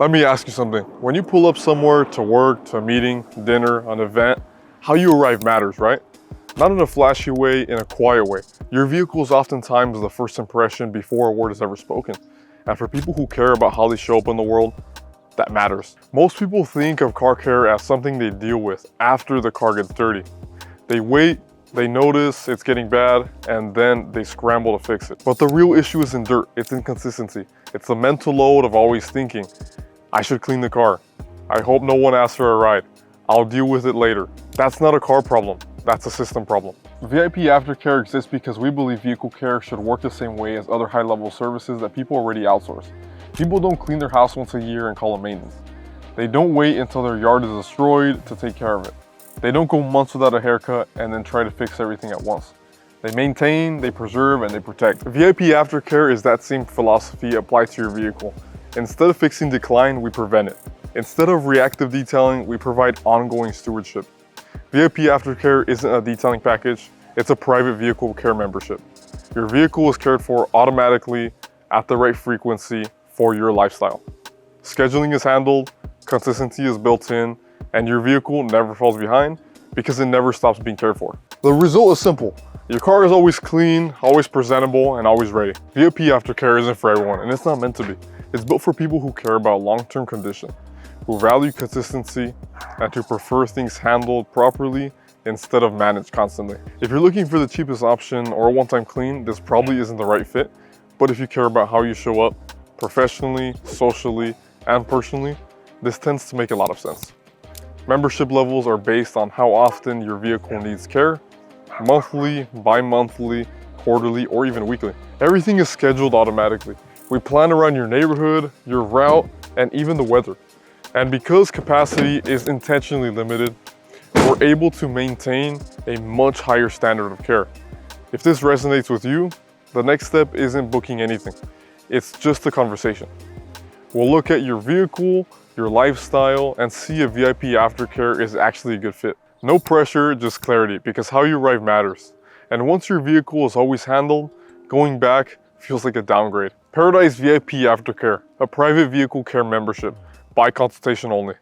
Let me ask you something. When you pull up somewhere to work, to a meeting, dinner, an event, how you arrive matters, right? Not in a flashy way, in a quiet way. Your vehicle is oftentimes the first impression before a word is ever spoken. And for people who care about how they show up in the world, that matters. Most people think of car care as something they deal with after the car gets dirty. They wait, they notice it's getting bad, and then they scramble to fix it. But the real issue isn't dirt, it's inconsistency. It's the mental load of always thinking, I should clean the car. I hope no one asks for a ride. I'll deal with it later. That's not a car problem, that's a system problem. VIP Aftercare exists because we believe vehicle care should work the same way as other high-level services that people already outsource. People don't clean their house once a year and call it maintenance. They don't wait until their yard is destroyed to take care of it. They don't go months without a haircut and then try to fix everything at once. They maintain, they preserve, and they protect. VIP Aftercare is that same philosophy applied to your vehicle. Instead of fixing decline, we prevent it. Instead of reactive detailing, we provide ongoing stewardship. VIP Aftercare isn't a detailing package, it's a private vehicle care membership. Your vehicle is cared for automatically at the right frequency for your lifestyle. Scheduling is handled, consistency is built in, and your vehicle never falls behind because it never stops being cared for. The result is simple. Your car is always clean, always presentable, and always ready. VIP Aftercare isn't for everyone, and it's not meant to be. It's built for people who care about long-term condition, who value consistency, and who prefer things handled properly instead of managed constantly. If you're looking for the cheapest option or a one-time clean, this probably isn't the right fit. But if you care about how you show up, professionally, socially, and personally, this tends to make a lot of sense. Membership levels are based on how often your vehicle needs care, monthly, bi-monthly, quarterly, or even weekly. Everything is scheduled automatically. We plan around your neighborhood, your route, and even the weather. And because capacity is intentionally limited, we're able to maintain a much higher standard of care. If this resonates with you, the next step isn't booking anything. It's just a conversation. We'll look at your vehicle, your lifestyle, and see if VIP Aftercare is actually a good fit. No pressure, just clarity, because how you arrive matters. And once your vehicle is always handled, going back feels like a downgrade. Paradise VIP Aftercare, a private vehicle care membership, by consultation only.